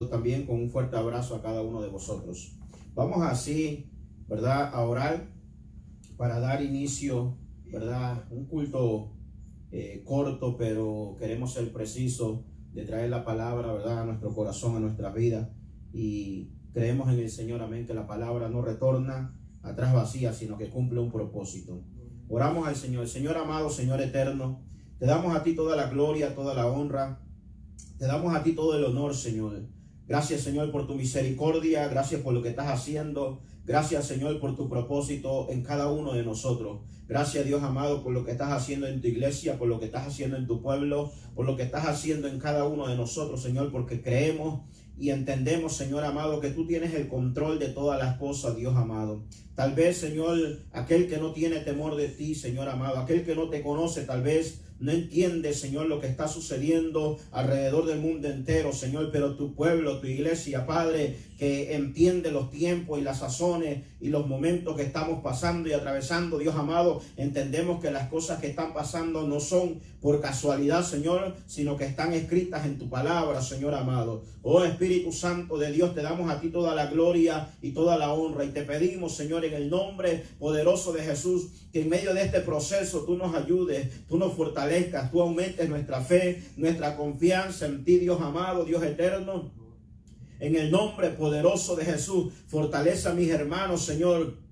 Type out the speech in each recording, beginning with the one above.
saludo también con un fuerte abrazo a cada uno de vosotros. Vamos así, ¿verdad?, a orar para dar inicio, ¿verdad?, un culto corto, pero queremos ser precisos de traer la palabra, ¿verdad?, a nuestro corazón, a nuestra vida. Y creemos en el Señor, amén, que la palabra no retorna atrás vacía, sino que cumple un propósito. Oramos al Señor. Señor amado, Señor eterno, te damos a ti toda la gloria, toda la honra, te damos a ti todo el honor, Señor. Gracias, Señor, por tu misericordia, gracias por lo que estás haciendo, gracias, Señor, por tu propósito en cada uno de nosotros. Gracias, Dios amado, por lo que estás haciendo en tu iglesia, por lo que estás haciendo en tu pueblo, por lo que estás haciendo en cada uno de nosotros, Señor, porque creemos y entendemos, Señor amado, que tú tienes el control de todas las cosas, Dios amado. Tal vez, Señor, aquel que no tiene temor de ti, Señor amado, aquel que no te conoce, tal vez no entiende, Señor, lo que está sucediendo alrededor del mundo entero, Señor, pero tu pueblo, tu iglesia, Padre, que entiende los tiempos y las sazones y los momentos que estamos pasando y atravesando, Dios amado, entendemos que las cosas que están pasando no son por casualidad, Señor, sino que están escritas en tu palabra, Señor amado. Oh Espíritu Santo de Dios, te damos a ti toda la gloria y toda la honra y te pedimos, Señor, en el nombre poderoso de Jesús, que en medio de este proceso tú nos ayudes, tú nos fortalezcas, tú aumentes nuestra fe, nuestra confianza en ti, Dios amado, Dios eterno. En el nombre poderoso de Jesús, fortalece a mis hermanos, Señor.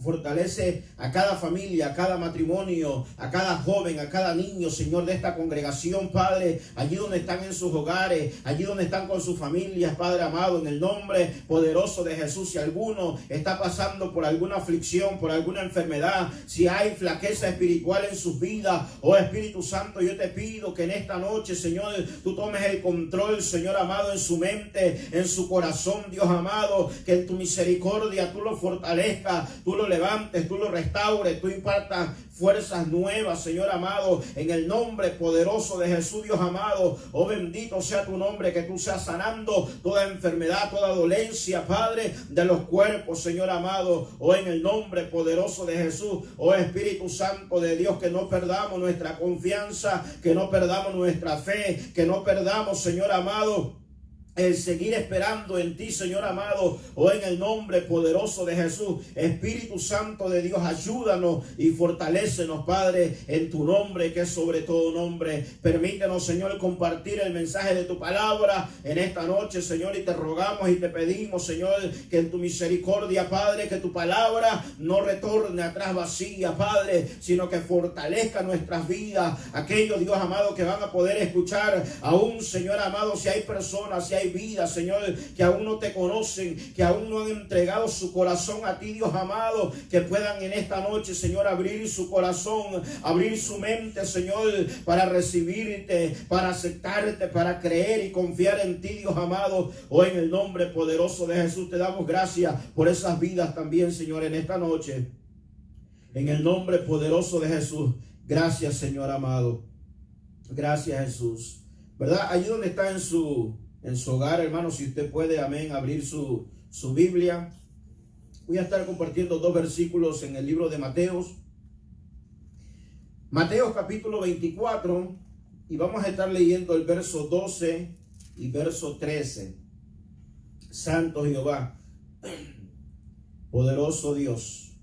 Fortalece a cada familia, a cada matrimonio, a cada joven, a cada niño, Señor, de esta congregación, Padre, allí donde están en sus hogares, allí donde están con sus familias, Padre amado, en el nombre poderoso de Jesús. Si alguno está pasando por alguna aflicción, por alguna enfermedad, si hay flaqueza espiritual en sus vidas, oh Espíritu Santo, yo te pido que en esta noche, Señor, tú tomes el control, Señor amado, en su mente, en su corazón, Dios amado, que en tu misericordia tú lo fortalezcas, tú lo levantes, tú lo restaures, tú impartas fuerzas nuevas, Señor amado, en el nombre poderoso de Jesús, Dios amado. Oh, bendito sea tu nombre, que tú seas sanando toda enfermedad, toda dolencia, Padre, de los cuerpos, Señor amado. Oh, en el nombre poderoso de Jesús, oh Espíritu Santo de Dios, que no perdamos nuestra confianza, que no perdamos nuestra fe, que no perdamos, Señor amado, el seguir esperando en ti, Señor amado, o en el nombre poderoso de Jesús. Espíritu Santo de Dios, ayúdanos y fortalécenos, Padre, en tu nombre, que es sobre todo nombre. Permítenos, Señor, compartir el mensaje de tu palabra en esta noche, Señor, y te rogamos y te pedimos, Señor, que en tu misericordia, Padre, que tu palabra no retorne atrás vacía, Padre, sino que fortalezca nuestras vidas. Aquellos, Dios amado, que van a poder escuchar aún, Señor amado, si hay personas, si hay vidas, Señor, que aún no te conocen, que aún no han entregado su corazón a ti, Dios amado, que puedan en esta noche, Señor, abrir su corazón, abrir su mente, Señor, para recibirte, para aceptarte, para creer y confiar en ti, Dios amado. Hoy en el nombre poderoso de Jesús te damos gracias por esas vidas también, Señor, en esta noche. En el nombre poderoso de Jesús, gracias, Señor amado. Gracias, Jesús. ¿Verdad? Allí donde está en su hogar, hermano, si usted puede, amén, abrir su Biblia. Voy a estar compartiendo dos versículos en el libro de Mateos. Mateos capítulo 24, y vamos a estar leyendo el verso 12 y verso 13. Santo Jehová, poderoso Dios.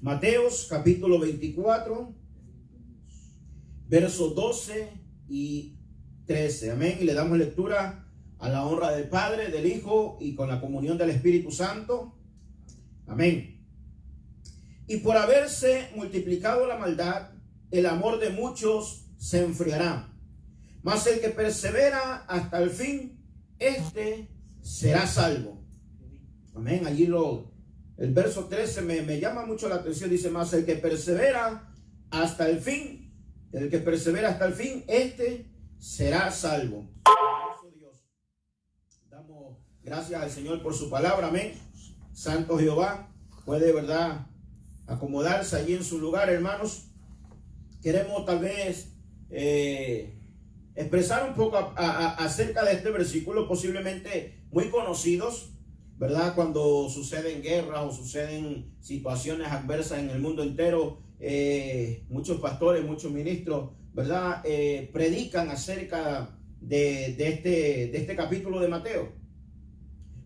Mateos capítulo 24, verso 12 y 13, amén, y le damos lectura a la honra del Padre, del Hijo y con la comunión del Espíritu Santo, amén. Y por haberse multiplicado la maldad, el amor de muchos se enfriará, mas el que persevera hasta el fin, este será salvo, amén. Allí el verso 13 me llama mucho la atención, dice, mas el que persevera hasta el fin, este será salvo. Dios, damos gracias al Señor por su palabra, amén. Santo Jehová, puede, verdad, acomodarse allí en su lugar, hermanos. Queremos tal vez expresar un poco acerca de este versículo, posiblemente muy conocidos, ¿verdad? Cuando suceden guerras o suceden situaciones adversas en el mundo entero, muchos pastores, muchos ministros, ¿verdad? Predican acerca de este capítulo de Mateo.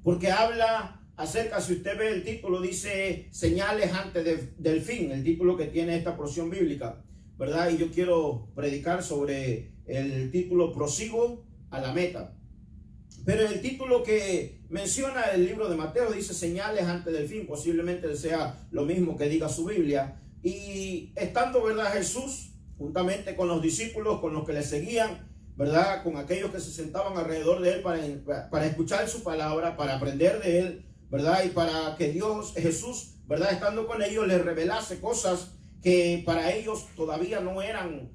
Porque habla acerca, si usted ve el título, dice señales antes del fin, el título que tiene esta porción bíblica, ¿verdad? Y yo quiero predicar sobre el título Prosigo a la meta. Pero el título que menciona el libro de Mateo dice señales antes del fin, posiblemente sea lo mismo que diga su Biblia. Y estando, ¿verdad?, Jesús juntamente con los discípulos, con los que le seguían, ¿verdad?, con aquellos que se sentaban alrededor de él para escuchar su palabra, para aprender de él, ¿verdad?, y para que Jesús, ¿verdad?, estando con ellos, les revelase cosas que para ellos todavía no eran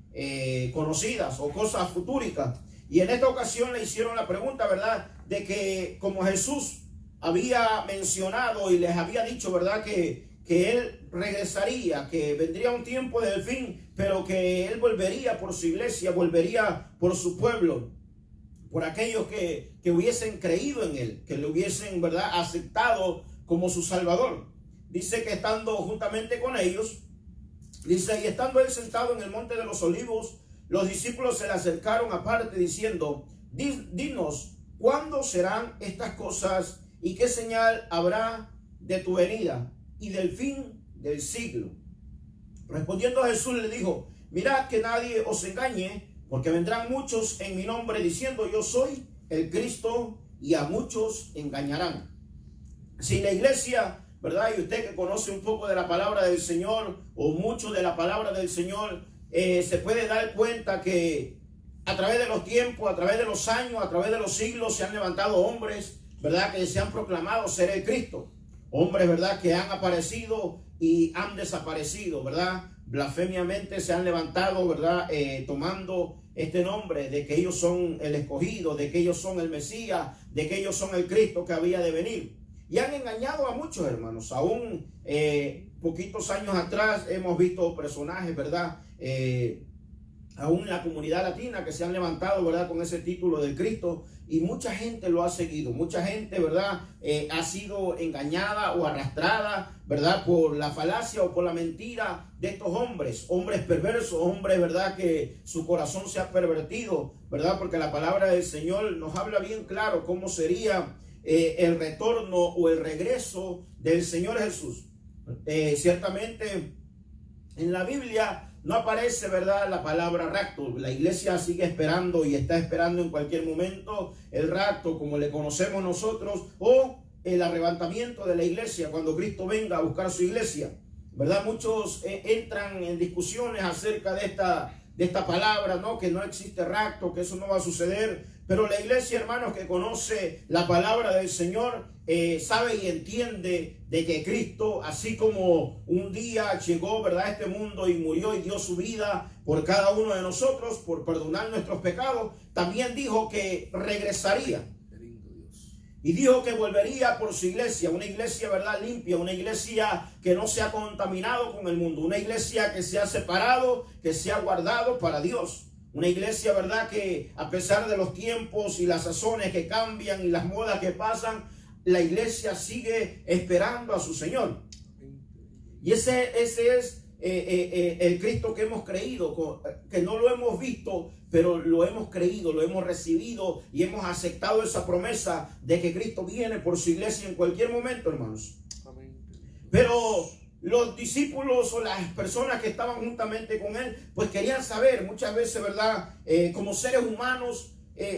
conocidas o cosas futúricas. Y en esta ocasión le hicieron la pregunta, ¿verdad?, de que como Jesús había mencionado y les había dicho, ¿verdad?, que él regresaría, que vendría un tiempo del fin, pero que él volvería por su iglesia, volvería por su pueblo, por aquellos que hubiesen creído en él, que le hubiesen, ¿verdad?, aceptado como su Salvador. Dice que estando juntamente con ellos, dice, y estando él sentado en el monte de los olivos, los discípulos se le acercaron aparte diciendo, dinos, ¿cuándo serán estas cosas y qué señal habrá de tu venida y del fin del siglo? Respondiendo Jesús le dijo, mirad que nadie os engañe, porque vendrán muchos en mi nombre diciendo yo soy el Cristo, y a muchos engañarán. Si la iglesia, ¿verdad?, y usted que conoce un poco de la palabra del Señor o mucho de la palabra del Señor, se puede dar cuenta que a través de los tiempos, a través de los años, a través de los siglos se han levantado hombres, ¿verdad?, que se han proclamado ser el Cristo. Hombres, ¿verdad?, que han aparecido y han desaparecido, ¿verdad? Blasfemiamente se han levantado, ¿verdad?, tomando este nombre de que ellos son el escogido, de que ellos son el Mesías, de que ellos son el Cristo que había de venir. Y han engañado a muchos hermanos. Aún poquitos años atrás hemos visto personajes, ¿verdad?, aún en la comunidad latina que se han levantado, ¿verdad?, con ese título del Cristo, y mucha gente lo ha seguido, mucha gente, ¿verdad?, ha sido engañada o arrastrada, ¿verdad?, por la falacia o por la mentira de estos hombres perversos, hombres, ¿verdad?, que su corazón se ha pervertido, ¿verdad?, porque la palabra del Señor nos habla bien claro cómo sería el retorno o el regreso del Señor Jesús. Ciertamente en la Biblia no aparece, ¿verdad?, la palabra rapto. La iglesia sigue esperando y está esperando en cualquier momento el rapto, como le conocemos nosotros, o el arrebatamiento de la iglesia, cuando Cristo venga a buscar su iglesia, ¿verdad? Muchos entran en discusiones acerca de esta palabra, ¿no?, que no existe rapto, que eso no va a suceder. Pero la iglesia, hermanos, que conoce la palabra del Señor, sabe y entiende de que Cristo, así como un día llegó, ¿verdad?, a este mundo y murió y dio su vida por cada uno de nosotros, por perdonar nuestros pecados, también dijo que regresaría. Y dijo que volvería por su iglesia, una iglesia, ¿verdad?, limpia, una iglesia que no se ha contaminado con el mundo, una iglesia que se ha separado, que se ha guardado para Dios. Una iglesia, ¿verdad?, que a pesar de los tiempos y las sazones que cambian y las modas que pasan, la iglesia sigue esperando a su Señor. Y ese es el Cristo que hemos creído, que no lo hemos visto, pero lo hemos creído, lo hemos recibido y hemos aceptado esa promesa de que Cristo viene por su iglesia en cualquier momento, hermanos. Amén. Pero los discípulos o las personas que estaban juntamente con él, pues querían saber muchas veces, ¿verdad? Como seres humanos,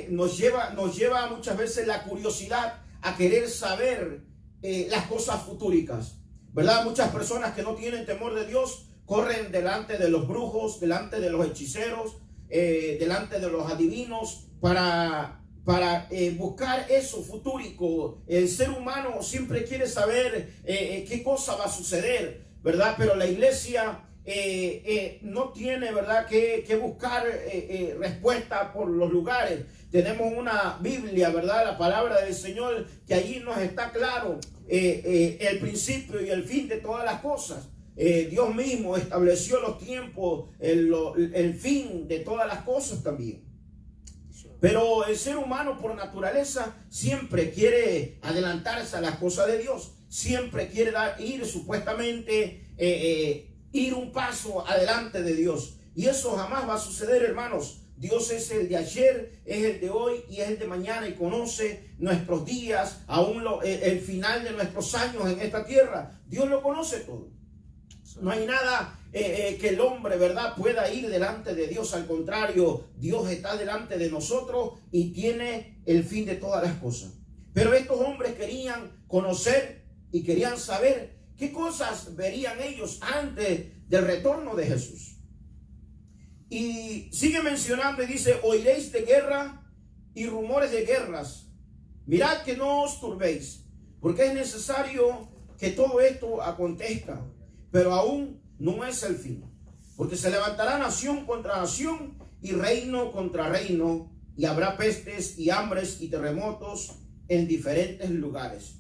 nos lleva muchas veces la curiosidad a querer saber las cosas futúricas, ¿verdad? Muchas personas que no tienen temor de Dios corren delante de los brujos, delante de los hechiceros, delante de los adivinos para buscar eso futúrico. El ser humano siempre quiere saber qué cosa va a suceder, ¿verdad? Pero la iglesia no tiene, ¿verdad?, que buscar respuesta por los lugares. Tenemos una Biblia, ¿verdad?, la palabra del Señor, que allí nos está claro el principio y el fin de todas las cosas. Dios mismo estableció los tiempos, el fin de todas las cosas también. Pero el ser humano por naturaleza siempre quiere adelantarse a las cosas de Dios. Siempre quiere ir supuestamente, ir un paso adelante de Dios. Y eso jamás va a suceder, hermanos. Dios es el de ayer, es el de hoy y es el de mañana, y conoce nuestros días, aún el final de nuestros años en esta tierra. Dios lo conoce todo. No hay nada que el hombre, ¿verdad?, pueda ir delante de Dios. Al contrario, Dios está delante de nosotros y tiene el fin de todas las cosas. Pero estos hombres querían conocer y querían saber qué cosas verían ellos antes del retorno de Jesús. Y sigue mencionando y dice: oiréis de guerra y rumores de guerras. Mirad que no os turbéis, porque es necesario que todo esto acontezca, pero aún no es el fin. Porque se levantará nación contra nación y reino contra reino, y habrá pestes y hambres y terremotos en diferentes lugares.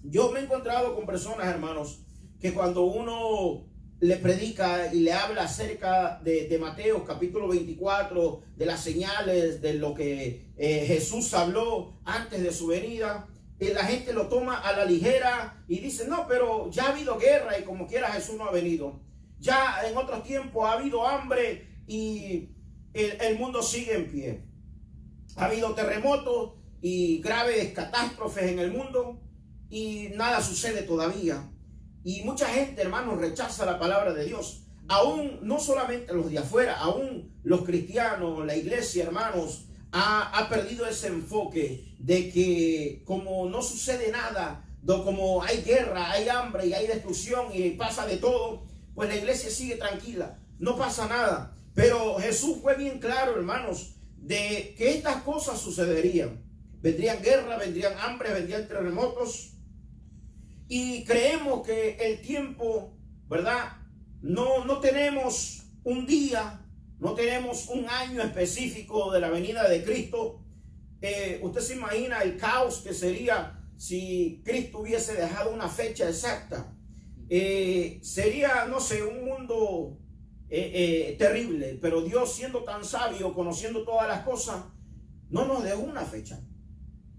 Yo me he encontrado con personas, hermanos, que cuando uno le predica y le habla acerca de Mateo capítulo 24, de las señales, de lo que Jesús habló antes de su venida, la gente lo toma a la ligera y dice: no, pero ya ha habido guerra y como quiera Jesús no ha venido. Ya en otros tiempos ha habido hambre y el mundo sigue en pie. Ha habido terremotos y graves catástrofes en el mundo y nada sucede todavía. Y mucha gente, hermanos, rechaza la palabra de Dios. Aún, no solamente los de afuera, aún los cristianos, la iglesia, hermanos, ha perdido ese enfoque de que como no sucede nada, como hay guerra, hay hambre y hay destrucción y pasa de todo, pues la iglesia sigue tranquila, no pasa nada. Pero Jesús fue bien claro, hermanos, de que estas cosas sucederían. Vendrían guerra, vendrían hambre, vendrían terremotos. Y creemos que el tiempo, ¿verdad? No tenemos un día, no tenemos un año específico de la venida de Cristo. Usted se imagina el caos que sería si Cristo hubiese dejado una fecha exacta. Sería, no sé, un mundo terrible. Pero Dios, siendo tan sabio, conociendo todas las cosas, no nos dejó una fecha.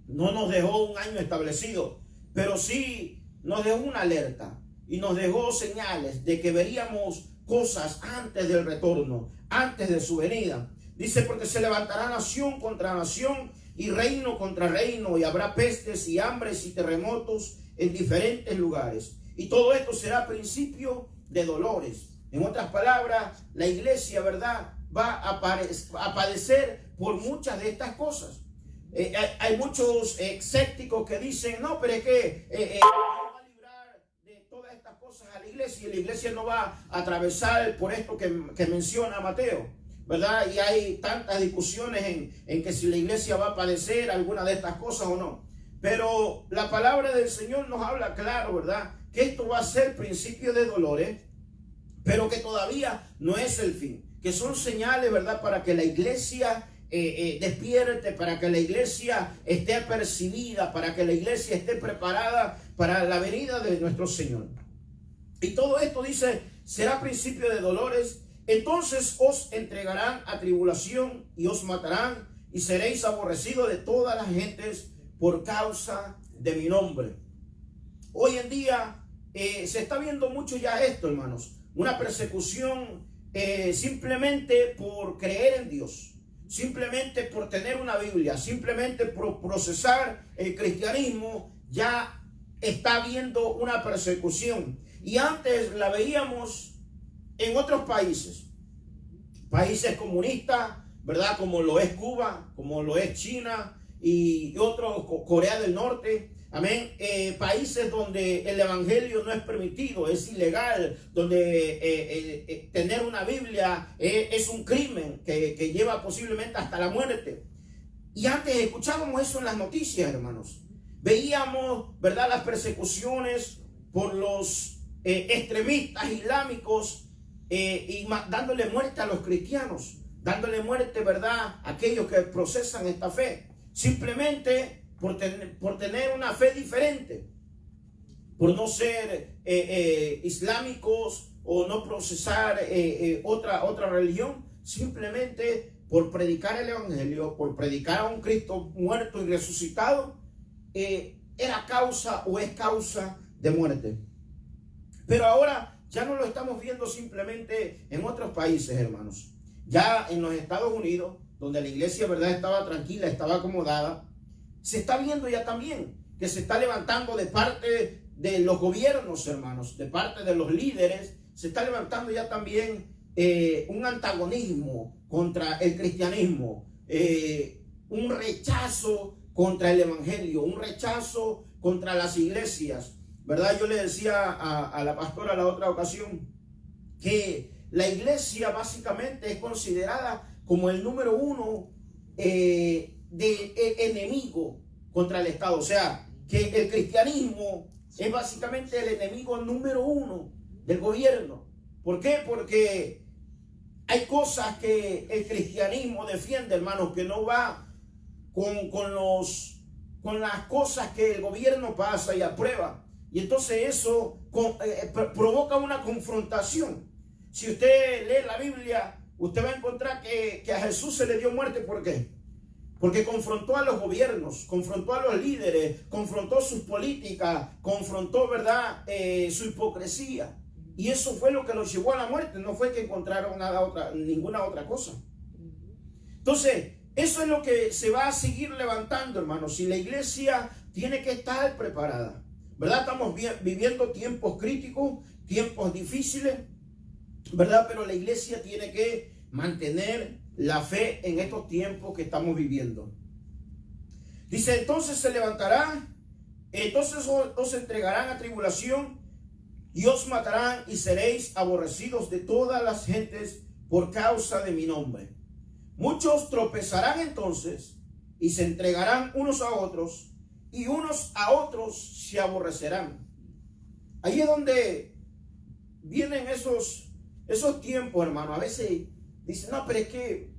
No nos dejó un año establecido, pero sí nos dejó una alerta y nos dejó señales de que veríamos cosas antes del retorno, antes de su venida. Dice: porque se levantará nación contra nación y reino contra reino, y habrá pestes y hambres y terremotos en diferentes lugares. Y todo esto será principio de dolores. En otras palabras, la iglesia, ¿verdad?, va a padecer por muchas de estas cosas. Hay muchos escépticos que dicen: no, pero es que va a librar de todas estas cosas a la iglesia, y la iglesia no va a atravesar por esto que menciona Mateo, ¿verdad? Y hay tantas discusiones en que si la iglesia va a padecer alguna de estas cosas o no. Pero la palabra del Señor nos habla claro, ¿verdad?, que esto va a ser principio de dolores, pero que todavía no es el fin, que son señales, ¿verdad?, para que la iglesia despierte, para que la iglesia esté apercibida, para que la iglesia esté preparada para la venida de nuestro Señor. Y todo esto, dice, será principio de dolores. Entonces os entregarán a tribulación y os matarán, y seréis aborrecidos de todas las gentes por causa de mi nombre. Hoy en día se está viendo mucho ya esto, hermanos, una persecución simplemente por creer en Dios, simplemente por tener una Biblia, simplemente por procesar el cristianismo. Ya está habiendo una persecución, y antes la veíamos en otros países comunistas, ¿verdad?, como lo es Cuba, como lo es China y otros, Corea del Norte. Amén. Países donde el evangelio no es permitido, es ilegal, donde tener una Biblia es un crimen que lleva posiblemente hasta la muerte. Y antes escuchábamos eso en las noticias, hermanos. Veíamos, ¿verdad?, las persecuciones por los extremistas islámicos y dándole muerte a los cristianos, dándole muerte, ¿verdad?, a aquellos que procesan esta fe, simplemente por tener una fe diferente, por no ser islámicos o no procesar otra religión, simplemente por predicar el evangelio, por predicar a un Cristo muerto y resucitado, era causa o es causa de muerte. Pero ahora ya no lo estamos viendo simplemente en otros países, hermanos. ya en los Estados Unidos, donde la iglesia, ¿verdad?, estaba tranquila, estaba acomodada, se está viendo ya también que se está levantando de parte de los gobiernos, hermanos, de parte de los líderes, se está levantando ya también un antagonismo contra el cristianismo, un rechazo contra el evangelio, un rechazo contra las iglesias, ¿verdad? Yo le decía a la pastora la otra ocasión que la iglesia básicamente es considerada como el número uno de enemigo contra el Estado. O sea, que el cristianismo es básicamente el enemigo número uno del gobierno. ¿Por qué? Porque hay cosas que el cristianismo defiende, hermanos, que no va con las cosas que el gobierno pasa y aprueba. Y entonces eso provoca una confrontación. Si usted lee la Biblia, usted va a encontrar que a Jesús se le dio muerte. ¿Por qué? Porque confrontó a los gobiernos, confrontó a los líderes, confrontó sus políticas, confrontó, ¿verdad?, su hipocresía. Y eso fue lo que los llevó a la muerte. No fue que encontraron ninguna otra cosa. Entonces, eso es lo que se va a seguir levantando, hermanos. Si la iglesia tiene que estar preparada, ¿verdad? Estamos viviendo tiempos críticos, tiempos difíciles, ¿verdad? Pero la iglesia tiene que mantener la fe en estos tiempos que estamos viviendo. Dice, entonces se levantará, entonces os entregarán a tribulación y os matarán y seréis aborrecidos de todas las gentes por causa de mi nombre. Muchos tropezarán entonces y se entregarán unos a otros y unos a otros se aborrecerán. Ahí es donde vienen esos tiempos, hermano. A veces dicen, no, pero es que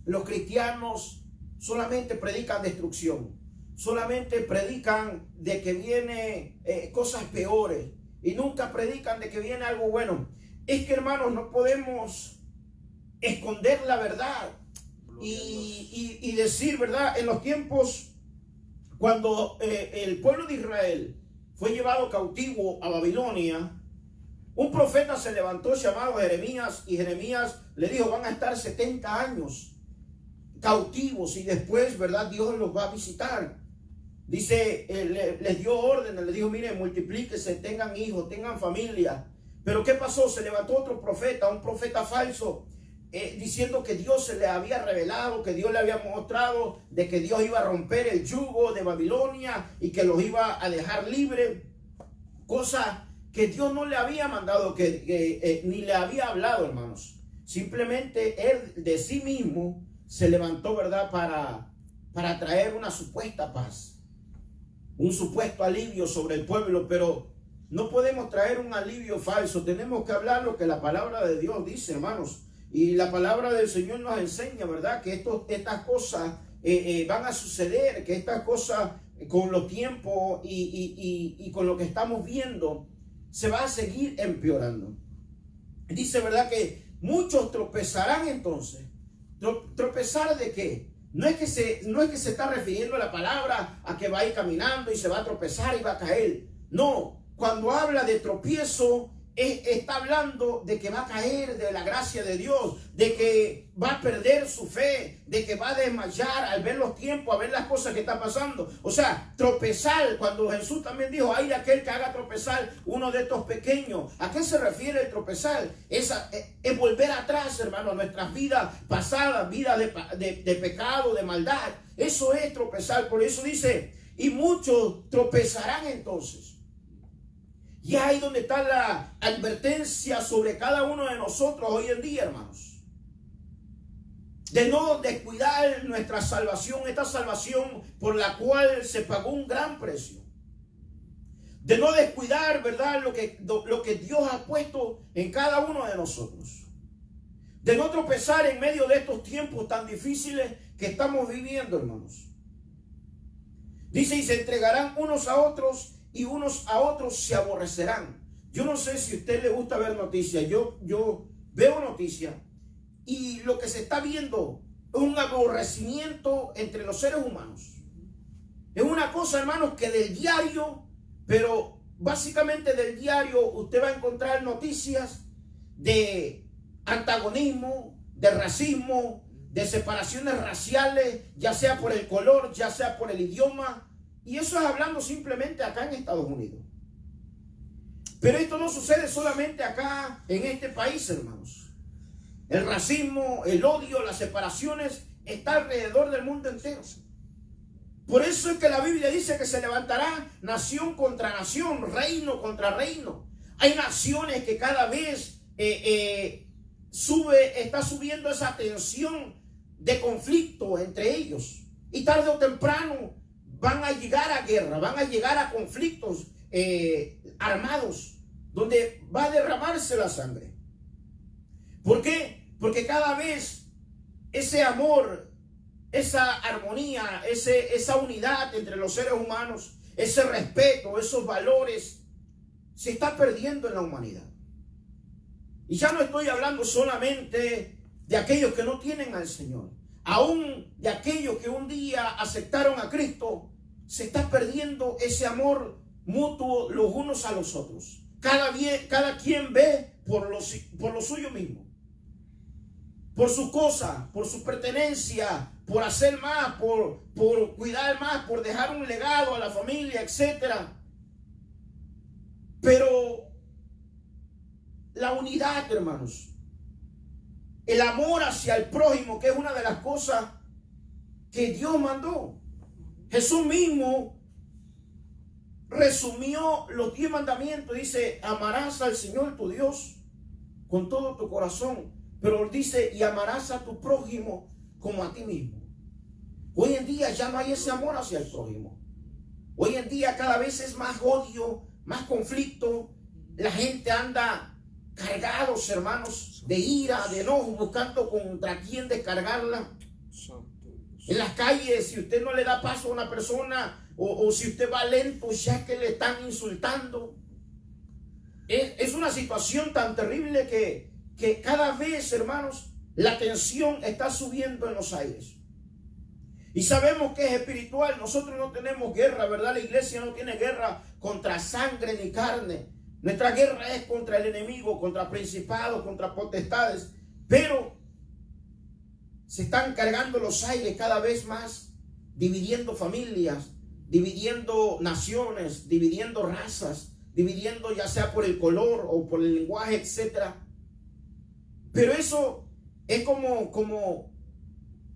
los cristianos solamente predican destrucción, solamente predican de que viene cosas peores y nunca predican de que viene algo bueno. Es que, hermanos, no podemos esconder la verdad y decir, ¿verdad? En los tiempos cuando el pueblo de Israel fue llevado cautivo a Babilonia, un profeta se levantó llamado Jeremías, y Jeremías le dijo, van a estar 70 años cautivos y después, ¿verdad?, Dios los va a visitar. Dice, les dio órdenes, les dijo, miren, multiplíquense, tengan hijos, tengan familia. Pero ¿qué pasó? Se levantó otro profeta, un profeta falso, diciendo que Dios se le había revelado, que Dios le había mostrado de que Dios iba a romper el yugo de Babilonia y que los iba a dejar libre, cosa que Dios no le había mandado, ni le había hablado, hermanos. Simplemente él de sí mismo se levantó, ¿verdad?, para traer una supuesta paz, un supuesto alivio sobre el pueblo. Pero no podemos traer un alivio falso, tenemos que hablar lo que la palabra de Dios dice, hermanos. Y la palabra del Señor nos enseña, ¿verdad?, que estas cosas van a suceder, que estas cosas con los tiempos y con lo que estamos viendo se va a seguir empeorando. Dice, ¿verdad?, que muchos tropezarán entonces. ¿Tropezar de qué? No es que se está refiriendo a la palabra a que va a ir caminando y se va a tropezar y va a caer. No, cuando habla de tropiezo, está hablando de que va a caer de la gracia de Dios, de que va a perder su fe, de que va a desmayar al ver los tiempos, a ver las cosas que están pasando. O sea, tropezar, cuando Jesús también dijo, ay de aquel que haga tropezar uno de estos pequeños. ¿A qué se refiere el tropezar? Es volver atrás, hermano, a nuestras vidas pasadas, vidas de pecado, de maldad. Eso es tropezar. Por eso dice, y muchos tropezarán entonces. Y ahí donde está la advertencia sobre cada uno de nosotros hoy en día, hermanos. De no descuidar nuestra salvación, esta salvación por la cual se pagó un gran precio. De no descuidar, ¿verdad?, lo que Dios ha puesto en cada uno de nosotros. De no tropezar en medio de estos tiempos tan difíciles que estamos viviendo, hermanos. Dice, y se entregarán unos a otros y unos a otros se aborrecerán. Yo no sé si a usted le gusta ver noticias. Yo veo noticias y lo que se está viendo es un aborrecimiento entre los seres humanos. Es una cosa, hermanos, que del diario, pero básicamente del diario usted va a encontrar noticias de antagonismo, de racismo, de separaciones raciales, ya sea por el color, ya sea por el idioma. Y eso es hablando simplemente acá en Estados Unidos. Pero esto no sucede solamente acá en este país, hermanos. El racismo, el odio, las separaciones está alrededor del mundo entero. Por eso es que la Biblia dice que se levantará nación contra nación, reino contra reino. Hay naciones que cada vez está subiendo esa tensión de conflicto entre ellos. Y tarde o temprano van a llegar a guerra, van a llegar a conflictos armados, donde va a derramarse la sangre. ¿Por qué? Porque cada vez ese amor, esa armonía, esa unidad entre los seres humanos, ese respeto, esos valores, se está perdiendo en la humanidad. Y ya no estoy hablando solamente de aquellos que no tienen al Señor. Aún de aquellos que un día aceptaron a Cristo, se está perdiendo ese amor mutuo los unos a los otros. Cada quien ve por lo suyo mismo, por su cosa, por su pertenencia, por hacer más, por cuidar más, por dejar un legado a la familia, etc. Pero la unidad, hermanos, el amor hacia el prójimo, que es una de las cosas que Dios mandó. Jesús mismo resumió los 10 mandamientos. Dice: amarás al Señor tu Dios con todo tu corazón. Pero dice: y amarás a tu prójimo como a ti mismo. Hoy en día ya no hay ese amor hacia el prójimo. Hoy en día cada vez es más odio, más conflicto. La gente anda cargados, hermanos, de ira, de enojo, buscando contra quién descargarla. En las calles, si usted no le da paso a una persona, o si usted va lento, ya que le están insultando. Es una situación tan terrible que cada vez, hermanos, la tensión está subiendo en los aires. Y sabemos que es espiritual. Nosotros no tenemos guerra, ¿verdad? La iglesia no tiene guerra contra sangre ni carne. Nuestra guerra es contra el enemigo, contra principados, contra potestades. Pero se están cargando los aires cada vez más, dividiendo familias, dividiendo naciones, dividiendo razas, dividiendo ya sea por el color o por el lenguaje, etc. Pero eso es como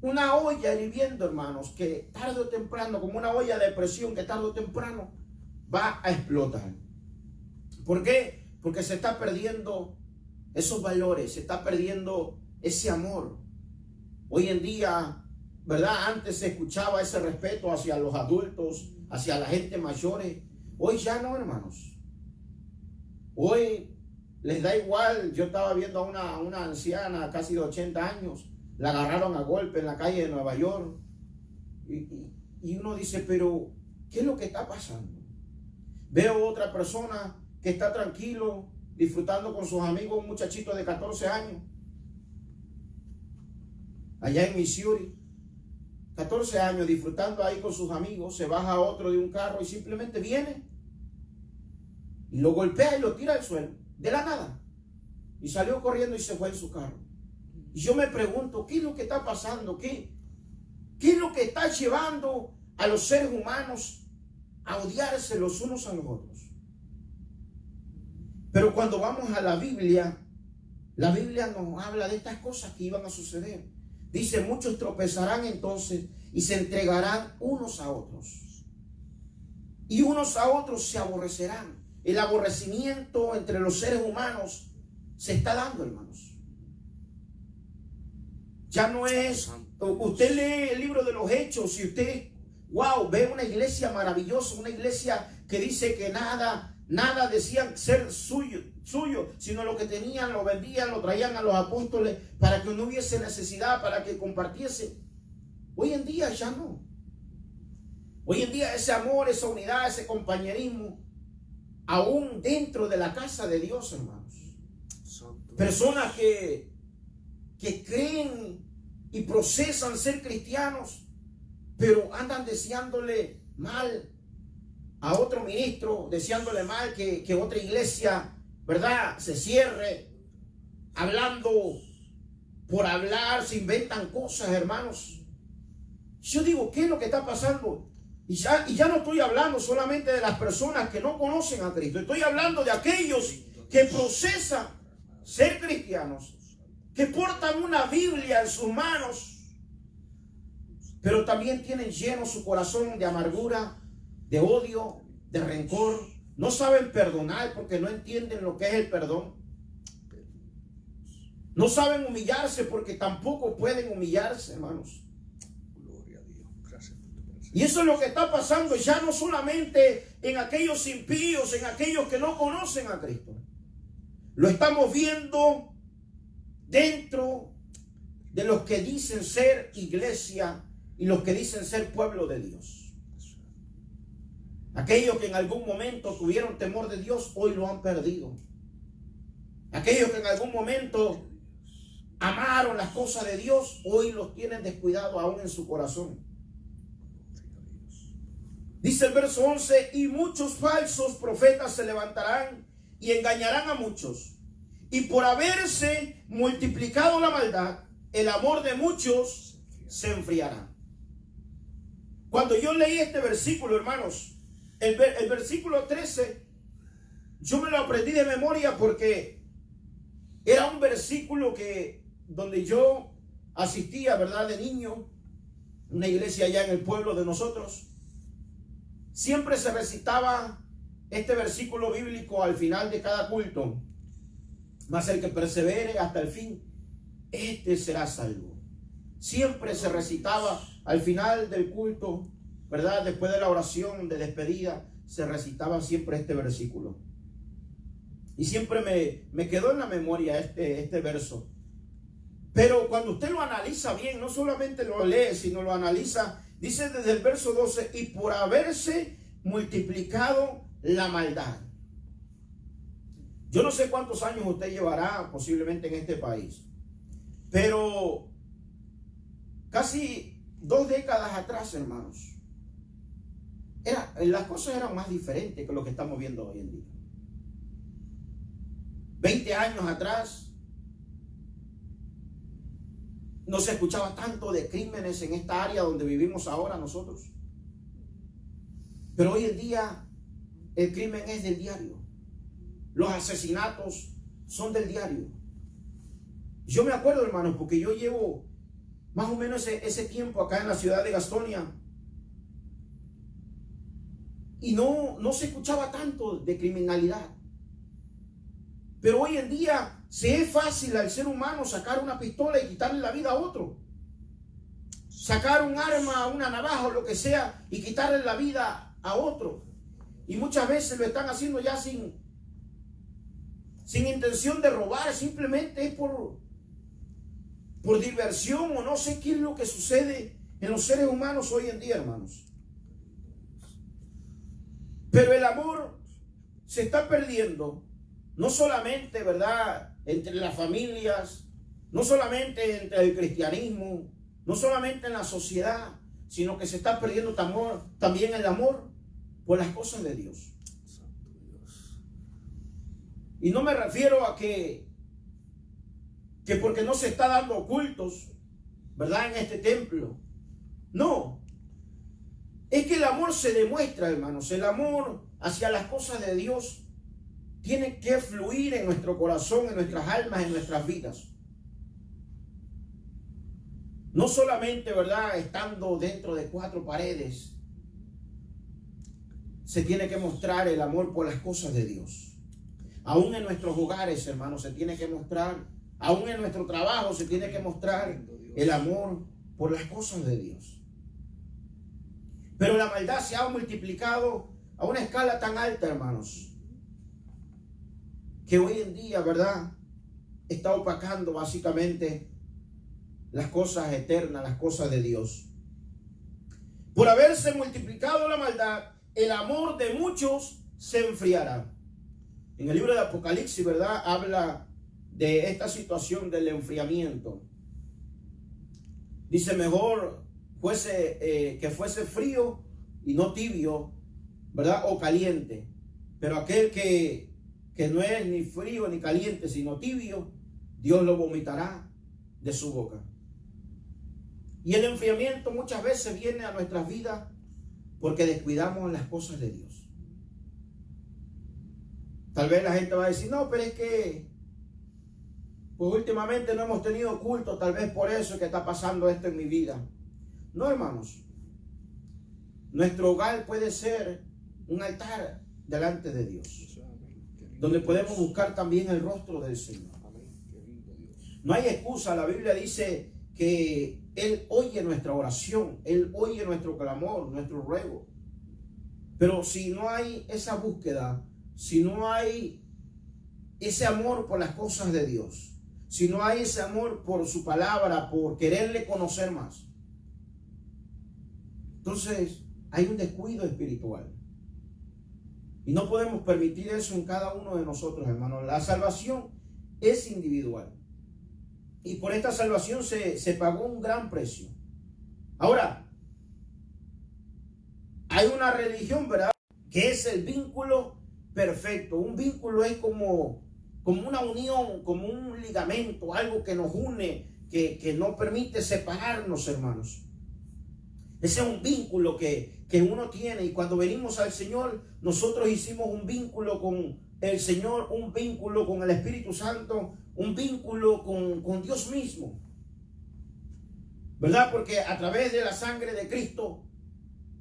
una olla hirviendo, hermanos, que tarde o temprano, como una olla de presión que tarde o temprano va a explotar. ¿Por qué? Porque se está perdiendo esos valores, se está perdiendo ese amor. Hoy en día, ¿verdad? Antes se escuchaba ese respeto hacia los adultos, hacia la gente mayores. Hoy ya no, hermanos. Hoy les da igual. Yo estaba viendo a una anciana casi de 80 años. La agarraron a golpe en la calle de Nueva York. Y uno dice, pero ¿qué es lo que está pasando? Veo otra persona que está tranquilo, disfrutando con sus amigos, un muchachito de 14 años. Allá en Missouri, 14 años, disfrutando ahí con sus amigos. Se baja otro de un carro y simplemente viene y lo golpea y lo tira al suelo, de la nada. Y salió corriendo y se fue en su carro. Y yo me pregunto, ¿qué es lo que está pasando? ¿Qué es lo que está llevando a los seres humanos a odiarse los unos a los otros? Pero cuando vamos a la Biblia nos habla de estas cosas que iban a suceder. Dice: muchos tropezarán entonces y se entregarán unos a otros. Y unos a otros se aborrecerán. El aborrecimiento entre los seres humanos se está dando, hermanos. Ya no es... Usted lee el libro de los Hechos y usted, wow, ve una iglesia maravillosa, una iglesia que dice que nada decían ser suyo, sino lo que tenían lo vendían, lo traían a los apóstoles para que no hubiese necesidad, para que compartiese. Hoy en día ya no. Hoy en día ese amor, esa unidad, ese compañerismo, aún dentro de la casa de Dios, hermanos. Personas que creen y procesan ser cristianos, pero andan deseándole mal a otro ministro, deseándole mal que otra iglesia, ¿verdad?, se cierre, hablando por hablar, se inventan cosas, hermanos. Yo digo, ¿qué es lo que está pasando? Y ya no estoy hablando solamente de las personas que no conocen a Cristo. Estoy hablando de aquellos que procesan ser cristianos, que portan una Biblia en sus manos, pero también tienen lleno su corazón de amargura, de odio, de rencor. No saben perdonar porque no entienden lo que es el perdón. No saben humillarse porque tampoco pueden humillarse, hermanos. Y eso es lo que está pasando ya no solamente en aquellos impíos, en aquellos que no conocen a Cristo. Lo estamos viendo dentro de los que dicen ser iglesia y los que dicen ser pueblo de Dios. Aquellos que en algún momento tuvieron temor de Dios, hoy lo han perdido. Aquellos que en algún momento amaron las cosas de Dios, hoy los tienen descuidados aún en su corazón. Dice el verso 11, y muchos falsos profetas se levantarán y engañarán a muchos. Y por haberse multiplicado la maldad, el amor de muchos se enfriará. Cuando yo leí este versículo, hermanos, el versículo 13, yo me lo aprendí de memoria porque era un versículo donde yo asistía, ¿verdad?, de niño, una iglesia allá en el pueblo de nosotros. Siempre se recitaba este versículo bíblico al final de cada culto. Mas el que persevere hasta el fin, este será salvo. Siempre se recitaba al final del culto, ¿verdad? Después de la oración de despedida, se recitaba siempre este versículo. Y siempre me quedó en la memoria este verso. Pero cuando usted lo analiza bien, no solamente lo lee, sino lo analiza. Dice desde el verso 12, y por haberse multiplicado la maldad. Yo no sé cuántos años usted llevará posiblemente en este país, pero casi 2 décadas atrás, hermanos, las cosas eran más diferentes que lo que estamos viendo hoy en día. 20 años atrás, no se escuchaba tanto de crímenes en esta área donde vivimos ahora nosotros. Pero hoy en día el crimen es del diario. Los asesinatos son del diario. Yo me acuerdo, hermanos, porque yo llevo más o menos ese tiempo acá en la ciudad de Gastonia. Y no se escuchaba tanto de criminalidad. Pero hoy en día se es fácil al ser humano sacar una pistola y quitarle la vida a otro. Sacar un arma, una navaja o lo que sea y quitarle la vida a otro. Y muchas veces lo están haciendo ya sin intención de robar, simplemente es por diversión o no sé qué es lo que sucede en los seres humanos hoy en día, hermanos. Pero el amor se está perdiendo, no solamente, ¿verdad?, entre las familias, no solamente entre el cristianismo, no solamente en la sociedad, sino que se está perdiendo también el amor por las cosas de Dios. Y no me refiero a que porque no se está dando cultos, ¿verdad?, en este templo. No. Es que el amor se demuestra, hermanos. El amor hacia las cosas de Dios tiene que fluir en nuestro corazón, en nuestras almas, en nuestras vidas. No solamente, ¿verdad?, estando dentro de 4 paredes, se tiene que mostrar el amor por las cosas de Dios. Aún en nuestros hogares, hermanos, se tiene que mostrar, aún en nuestro trabajo se tiene que mostrar el amor por las cosas de Dios. Pero la maldad se ha multiplicado a una escala tan alta, hermanos, que hoy en día, ¿verdad?, está opacando básicamente las cosas eternas, las cosas de Dios. Por haberse multiplicado la maldad, el amor de muchos se enfriará. En el libro de Apocalipsis, ¿verdad?, habla de esta situación del enfriamiento. Dice, mejor que fuese frío y no tibio, ¿verdad?, o caliente. Pero aquel que no es ni frío ni caliente, sino tibio, Dios lo vomitará de su boca. Y el enfriamiento muchas veces viene a nuestras vidas porque descuidamos las cosas de Dios. Tal vez la gente va a decir, no, pero es que pues últimamente no hemos tenido culto, tal vez por eso es que está pasando esto en mi vida. No, hermanos. Nuestro hogar puede ser un altar delante de Dios, donde podemos buscar también el rostro del Señor. No hay excusa. La Biblia dice que Él oye nuestra oración, Él oye nuestro clamor, nuestro ruego. Pero si no hay esa búsqueda, si no hay ese amor por las cosas de Dios, si no hay ese amor por su palabra, por quererle conocer más, entonces hay un descuido espiritual. Y no podemos permitir eso en cada uno de nosotros, hermanos. La salvación es individual. Y por esta salvación se pagó un gran precio. Ahora, hay una religión, ¿verdad?, que es el vínculo perfecto. Un vínculo es como una unión, como un ligamento, algo que nos une, que no permite separarnos, hermanos. Ese es un vínculo que uno tiene, y cuando venimos al Señor, nosotros hicimos un vínculo con el Señor, un vínculo con el Espíritu Santo, un vínculo con Dios mismo, ¿verdad? Porque a través de la sangre de Cristo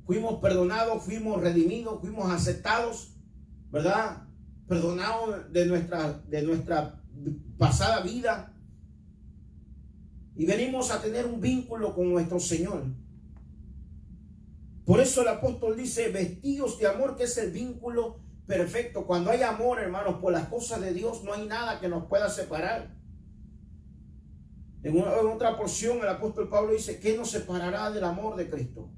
fuimos perdonados, fuimos redimidos, fuimos aceptados, ¿verdad? Perdonados de nuestra pasada vida, y venimos a tener un vínculo con nuestro Señor. Por eso el apóstol dice, vestidos de amor, que es el vínculo perfecto. Cuando hay amor, hermanos, por las cosas de Dios, no hay nada que nos pueda separar. En otra porción, el apóstol Pablo dice, ¿qué nos separará del amor de Cristo?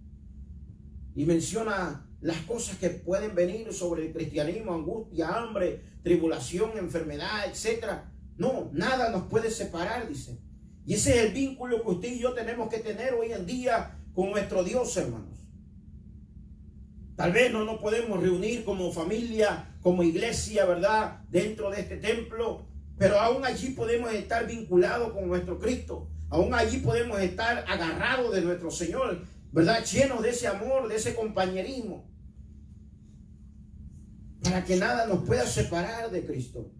Y menciona las cosas que pueden venir sobre el cristianismo: angustia, hambre, tribulación, enfermedad, etc. No, nada nos puede separar, dice. Y ese es el vínculo que usted y yo tenemos que tener hoy en día con nuestro Dios, hermanos. Tal vez no nos podemos reunir como familia, como iglesia, ¿verdad?, dentro de este templo, pero aún allí podemos estar vinculados con nuestro Cristo. Aún allí podemos estar agarrados de nuestro Señor, ¿verdad?, llenos de ese amor, de ese compañerismo, para que nada nos pueda separar de Cristo.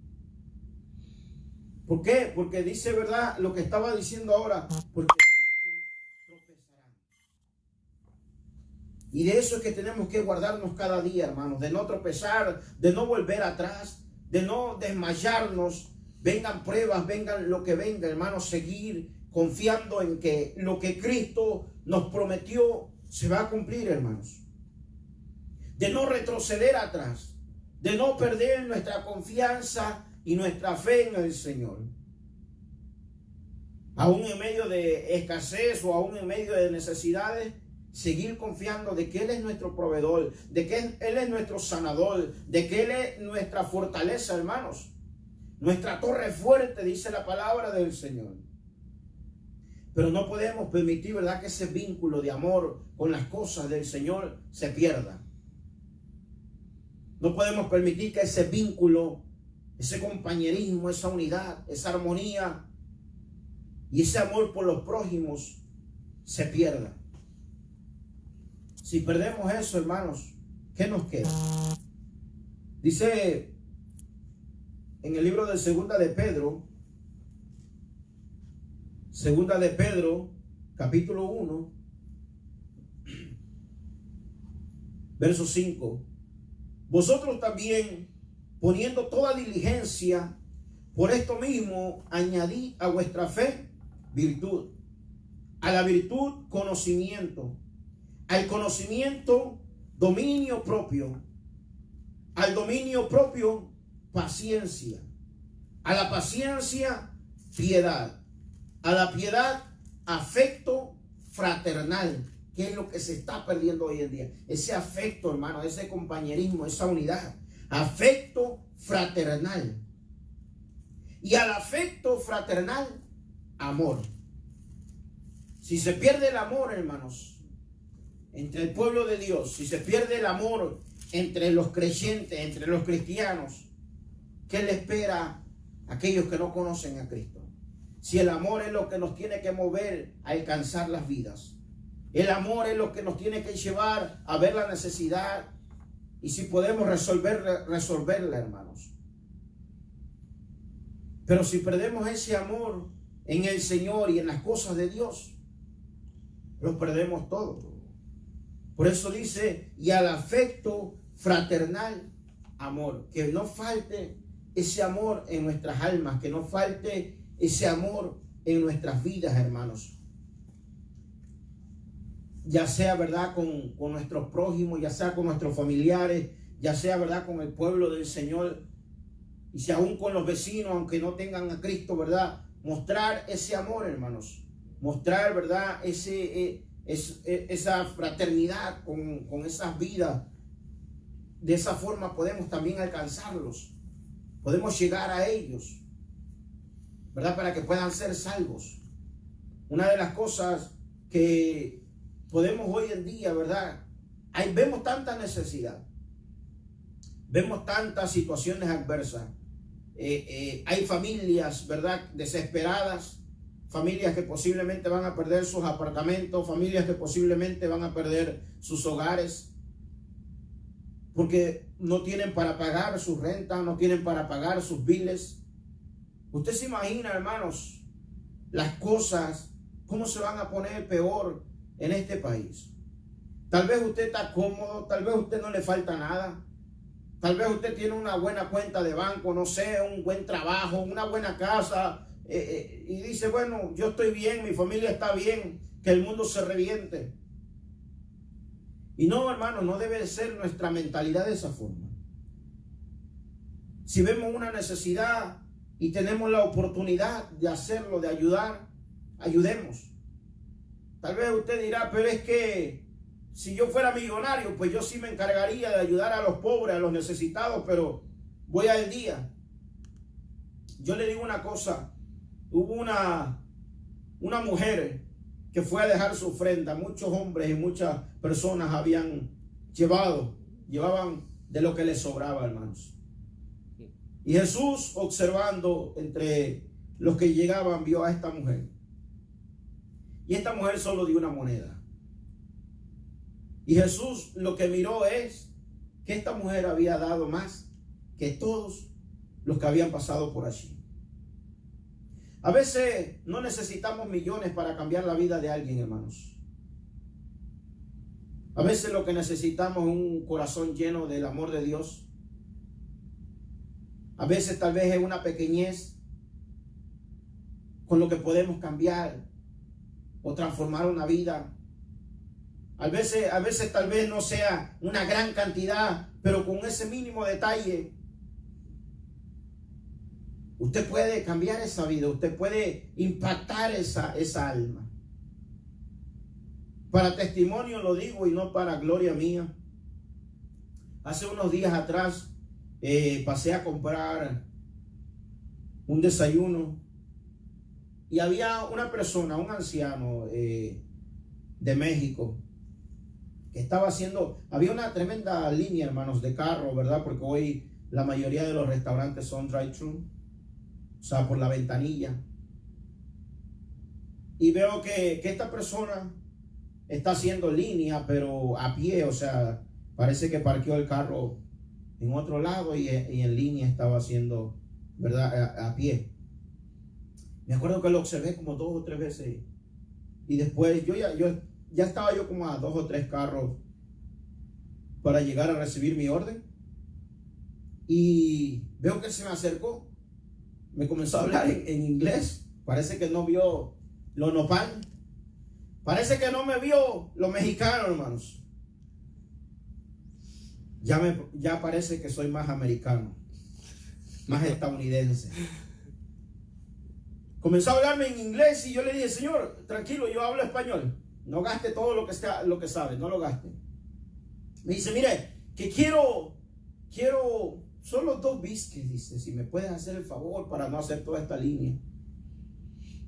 ¿Por qué? Porque dice, ¿verdad?, lo que estaba diciendo ahora, porque y de eso es que tenemos que guardarnos cada día, hermanos, de no tropezar, de no volver atrás, de no desmayarnos. Vengan pruebas, vengan lo que venga, hermanos, seguir confiando en que lo que Cristo nos prometió se va a cumplir, hermanos. De no retroceder atrás, de no perder nuestra confianza y nuestra fe en el Señor. Aún en medio de escasez o aún en medio de necesidades, seguir confiando de que Él es nuestro proveedor, de que Él es nuestro sanador, de que Él es nuestra fortaleza, hermanos. Nuestra torre fuerte, dice la palabra del Señor. Pero no podemos permitir, ¿verdad?, que ese vínculo de amor con las cosas del Señor se pierda. No podemos permitir que ese vínculo, ese compañerismo, esa unidad, esa armonía y ese amor por los prójimos se pierda. Si perdemos eso, hermanos, ¿qué nos queda? Dice en el libro de Segunda de Pedro, capítulo 1, verso 5. Vosotros también, poniendo toda diligencia, por esto mismo, añadid a vuestra fe virtud, a la virtud conocimiento, al conocimiento dominio propio, al dominio propio paciencia, a la paciencia piedad, a la piedad afecto fraternal, que es lo que se está perdiendo hoy en día. Ese afecto, hermano, ese compañerismo, esa unidad, afecto fraternal. Y al afecto fraternal, amor. Si se pierde el amor, hermanos, entre el pueblo de Dios, si se pierde el amor entre los creyentes, entre los cristianos, ¿qué le espera a aquellos que no conocen a Cristo? si el amor es lo que nos tiene que mover a alcanzar las vidas. El amor es lo que nos tiene que llevar a ver la necesidad y si podemos resolverla, hermanos. Pero si perdemos ese amor en el Señor y en las cosas de Dios, lo perdemos todo. Por eso dice, y al afecto fraternal, amor. Que no falte ese amor en nuestras almas, que no falte ese amor en nuestras vidas, hermanos. Ya sea, ¿verdad?, con nuestros prójimos, ya sea con nuestros familiares, ya sea, ¿verdad?, con el pueblo del Señor, y si aún con los vecinos, aunque no tengan a Cristo, ¿verdad?, mostrar ese amor, hermanos, mostrar, ¿verdad?, esa fraternidad con esas vidas. De esa forma podemos también alcanzarlos, podemos llegar a ellos, ¿verdad?, para que puedan ser salvos. Una de las cosas que podemos hoy en día, ¿verdad?, vemos tanta necesidad, vemos tantas situaciones adversas. Hay familias, ¿verdad?, desesperadas, familias que posiblemente van a perder sus apartamentos, familias que posiblemente van a perder sus hogares, porque no tienen para pagar sus rentas, no tienen para pagar sus biles. Usted se imagina, hermanos, las cosas, cómo se van a poner peor en este país. Tal vez usted está cómodo, tal vez a usted no le falta nada, tal vez usted tiene una buena cuenta de banco, no sé, un buen trabajo, una buena casa, y dice, bueno, yo estoy bien, mi familia está bien, que el mundo se reviente. Y no, hermano, no debe ser nuestra mentalidad de esa forma. Si vemos una necesidad y tenemos la oportunidad de hacerlo, de ayudar, ayudemos. Tal vez usted dirá, pero es que si yo fuera millonario, pues yo sí me encargaría de ayudar a los pobres, a los necesitados, pero voy al día. Yo le digo una cosa, hubo una mujer que fue a dejar su ofrenda. Muchos hombres y muchas personas llevaban de lo que les sobraba, hermanos. Y Jesús, observando entre los que llegaban, vio a esta mujer. Y esta mujer solo dio una moneda. Y Jesús lo que miró es que esta mujer había dado más que todos los que habían pasado por allí. A veces no necesitamos millones para cambiar la vida de alguien, hermanos. A veces lo que necesitamos es un corazón lleno del amor de Dios. A veces tal vez es una pequeñez con lo que podemos cambiar o transformar una vida. A veces tal vez no sea una gran cantidad, pero con ese mínimo detalle usted puede cambiar esa vida, usted puede impactar esa alma. Para testimonio lo digo y no para gloria mía. Hace unos días atrás pasé a comprar un desayuno y había una persona, un anciano de México, que estaba haciendo, había una tremenda línea, hermanos, de carro, ¿verdad? Porque hoy la mayoría de los restaurantes son drive-thru, o sea, por la ventanilla. Y veo que esta persona está haciendo línea, pero a pie, o sea, parece que parqueó el carro en otro lado y en línea estaba haciendo, ¿verdad?, a pie. Me acuerdo que lo observé como 2 o 3 veces. Y después ya estaba yo como a 2 o 3 carros para llegar a recibir mi orden. Y veo que se me acercó. Me comenzó a hablar en inglés. Parece que no vio lo nopal. Parece que no me vio lo mexicano, hermanos. Ya parece que soy más americano, más estadounidense. Comenzó a hablarme en inglés y yo le dije, señor, tranquilo, yo hablo español. No gaste todo lo que sabe, no lo gaste. Me dice, mire, que quiero solo 2 biscuits, dice, si me puedes hacer el favor para no hacer toda esta línea.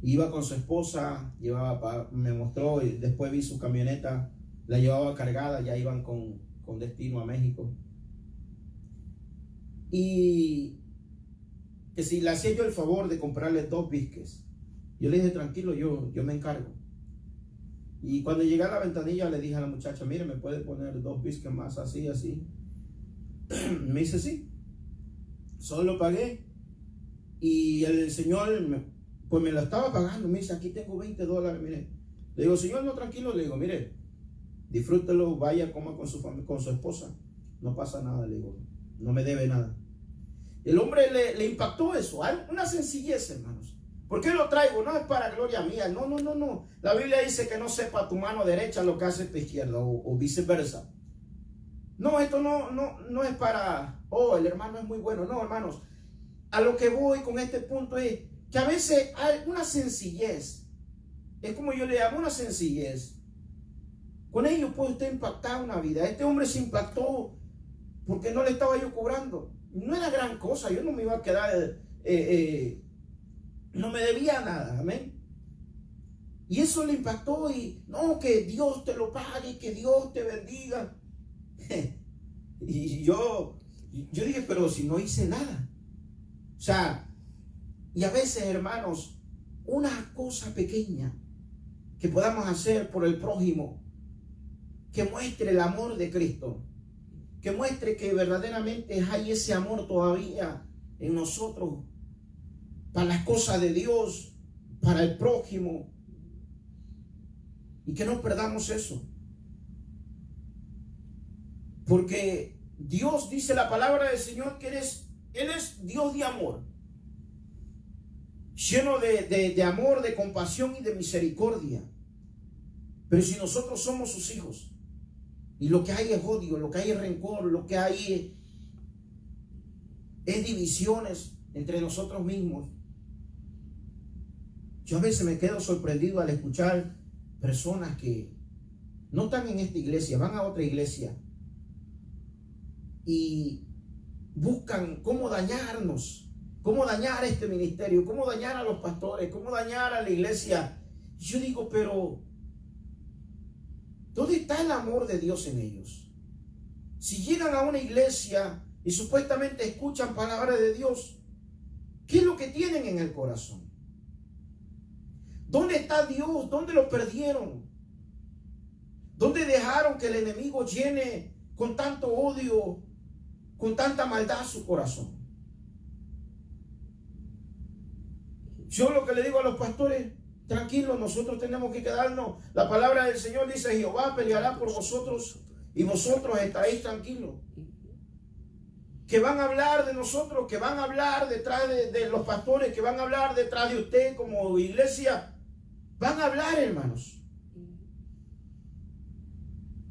Iba con su esposa, me mostró y después vi su camioneta, la llevaba cargada, ya iban con destino a México. Y que si le hacía yo el favor de comprarle 2 biscuits. Yo le dije, tranquilo, yo me encargo. Y cuando llegué a la ventanilla le dije a la muchacha, mire, ¿me puede poner 2 biscuits más así, así? Me dice, sí. Solo pagué. Y el señor, pues me lo estaba pagando. Me dice, aquí tengo $20, mire. Le digo, señor, no, tranquilo. Le digo, mire, disfrútelo, vaya, coma con su familia, con su esposa. No pasa nada, le digo, no me debe nada. El hombre le impactó eso. Hay una sencillez, hermanos. ¿Por qué lo traigo? No es para gloria mía. No. La Biblia dice que no sepa tu mano derecha lo que hace tu izquierda o viceversa. No, esto no es para, oh, el hermano es muy bueno. No, hermanos, a lo que voy con este punto es que a veces hay una sencillez. Es como yo le llamo una sencillez. Con ello puede usted impactar una vida. Este hombre se impactó porque no le estaba yo cobrando. No era gran cosa. Yo no me iba a quedar, no me debía nada. Amén. Y eso le impactó y no, que Dios te lo pague, que Dios te bendiga. Y yo dije, pero si no hice nada. O sea, y a veces, hermanos, una cosa pequeña que podamos hacer por el prójimo, que muestre el amor de Cristo, que muestre que verdaderamente hay ese amor todavía en nosotros para las cosas de Dios, para el prójimo, y que no perdamos eso. Porque Dios, dice la palabra del Señor, que Él es Dios de amor, lleno de amor, de compasión y de misericordia. Pero si nosotros somos sus hijos y lo que hay es odio, lo que hay es rencor, lo que hay es divisiones entre nosotros mismos, yo a veces me quedo sorprendido al escuchar personas que no están en esta iglesia, van a otra iglesia y buscan cómo dañarnos, cómo dañar este ministerio, cómo dañar a los pastores, cómo dañar a la iglesia. Y yo digo, pero ¿dónde está el amor de Dios en ellos? Si llegan a una iglesia y supuestamente escuchan palabras de Dios, ¿qué es lo que tienen en el corazón? ¿Dónde está Dios? ¿Dónde lo perdieron? ¿Dónde dejaron que el enemigo llene con tanto odio, con tanta maldad su corazón? Yo lo que le digo a los pastores, tranquilos, nosotros tenemos que quedarnos. La palabra del Señor dice, Jehová peleará por vosotros y vosotros estaréis tranquilos. Que van a hablar de nosotros, que van a hablar detrás de los pastores, que van a hablar detrás de usted como iglesia. Van a hablar, hermanos.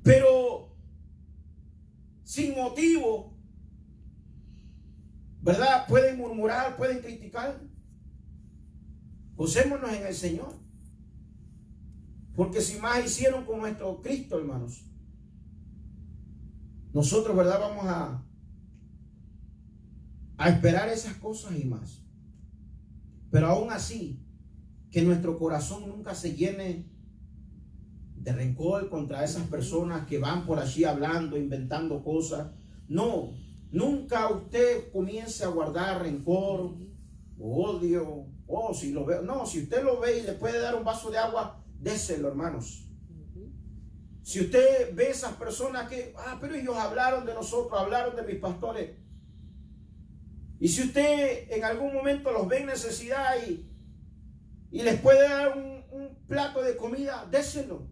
Pero sin motivo, ¿verdad? Pueden murmurar, pueden criticar. Gocémonos en el Señor. Porque si más hicieron con nuestro Cristo, hermanos, nosotros, ¿verdad? Vamos a esperar esas cosas y más. Pero aún así, que nuestro corazón nunca se llene de rencor contra esas personas que van por allí hablando, inventando cosas. No, nunca usted comience a guardar rencor, odio. Oh, si lo ve, no, si usted lo ve y le puede dar un vaso de agua, déselo, hermanos. Si usted ve esas personas que, pero ellos hablaron de nosotros, hablaron de mis pastores. Y si usted en algún momento los ve en necesidad y les puede dar un plato de comida, déselo.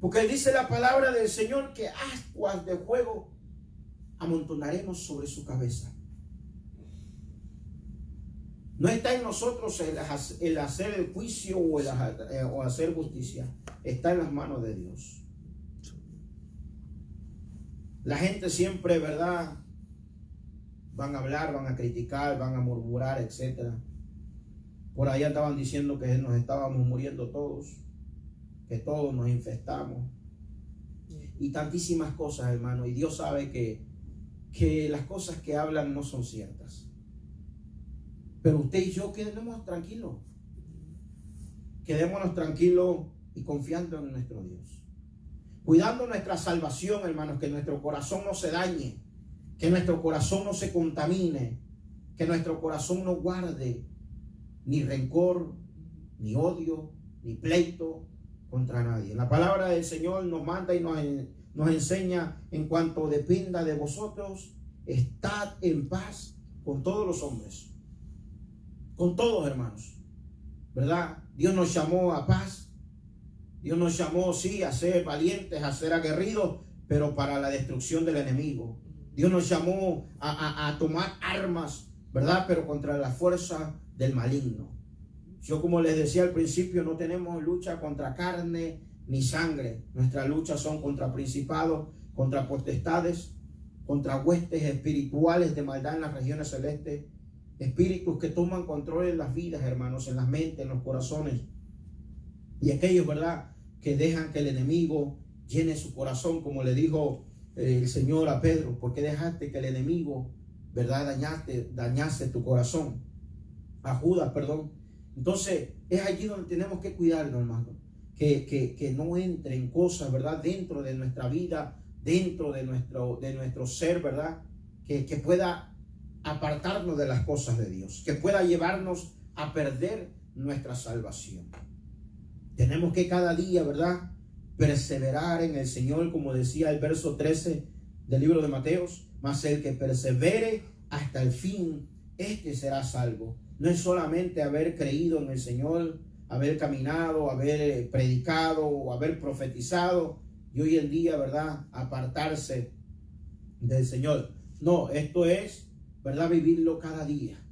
Porque dice la palabra del Señor que ascuas de fuego amontonaremos sobre su cabeza. No está en nosotros el hacer el juicio o hacer justicia. Está en las manos de Dios. La gente siempre, ¿verdad? Van a hablar, van a criticar, van a murmurar, etc. Por ahí andaban diciendo que nos estábamos muriendo todos, que todos nos infestamos. Y tantísimas cosas, hermano. Y Dios sabe que las cosas que hablan no son ciertas. Pero usted y yo quedémonos tranquilos. Quedémonos tranquilos y confiando en nuestro Dios. Cuidando nuestra salvación, hermanos, que nuestro corazón no se dañe, que nuestro corazón no se contamine, que nuestro corazón no guarde ni rencor, ni odio, ni pleito contra nadie. La palabra del Señor nos manda y nos enseña: en cuanto dependa de vosotros, estad en paz con todos los hombres, con todos, hermanos, ¿verdad? Dios nos llamó a paz. Dios nos llamó, sí, a ser valientes, a ser aguerridos, pero para la destrucción del enemigo. Dios nos llamó a tomar armas, ¿verdad? Pero contra la fuerza del maligno. Yo, como les decía al principio, no tenemos lucha contra carne ni sangre. Nuestras luchas son contra principados, contra potestades, contra huestes espirituales de maldad en las regiones celestes. Espíritus que toman control en las vidas, hermanos, en las mentes, en los corazones. Y aquellos, ¿verdad?, que dejan que el enemigo llene su corazón, como le dijo el Señor a Pedro: ¿por qué dejaste que el enemigo, ¿verdad?, dañase tu corazón? A Judas, perdón. Entonces, es allí donde tenemos que cuidarnos, hermano. Que no entren cosas, ¿verdad?, dentro de nuestra vida, dentro de nuestro ser, ¿verdad?, que pueda apartarnos de las cosas de Dios, que pueda llevarnos a perder nuestra salvación. Tenemos que cada día, ¿verdad?, perseverar en el Señor, como decía el verso 13 del libro de Mateos: mas el que persevere hasta el fin, este será salvo. No es solamente haber creído en el Señor, haber caminado, haber predicado o haber profetizado y hoy en día, ¿verdad?, apartarse del Señor. No, esto es, ¿verdad?, vivirlo cada día.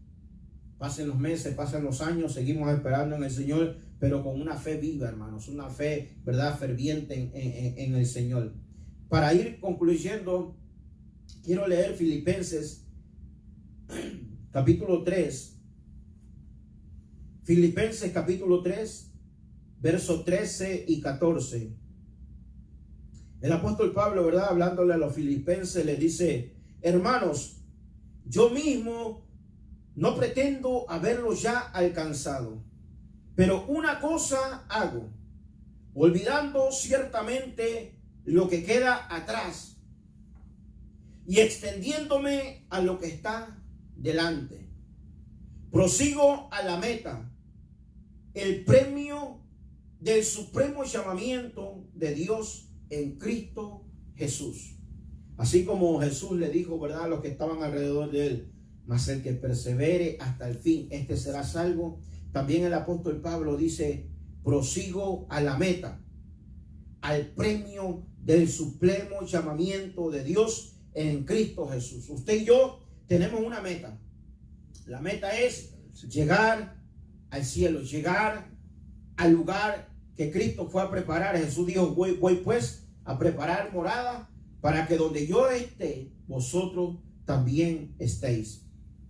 Pasen los meses, pasen los años, seguimos esperando en el Señor, pero con una fe viva, hermanos, una fe, ¿verdad?, ferviente en el Señor. Para ir concluyendo, quiero leer Filipenses capítulo 3. Filipenses capítulo 3, versos 13 y 14. El apóstol Pablo, ¿verdad?, hablándole a los filipenses, le dice: hermanos, yo mismo no pretendo haberlo ya alcanzado, pero una cosa hago, olvidando ciertamente lo que queda atrás y extendiéndome a lo que está delante. Prosigo a la meta, el premio del supremo llamamiento de Dios en Cristo Jesús. Así como Jesús le dijo, ¿verdad?, a los que estaban alrededor de él: mas el que persevere hasta el fin, este será salvo. También el apóstol Pablo dice: prosigo a la meta, al premio del supremo llamamiento de Dios en Cristo Jesús. Usted y yo tenemos una meta. La meta es llegar al cielo, llegar al lugar que Cristo fue a preparar. Jesús dijo: voy pues a preparar morada para que donde yo esté, vosotros también estéis.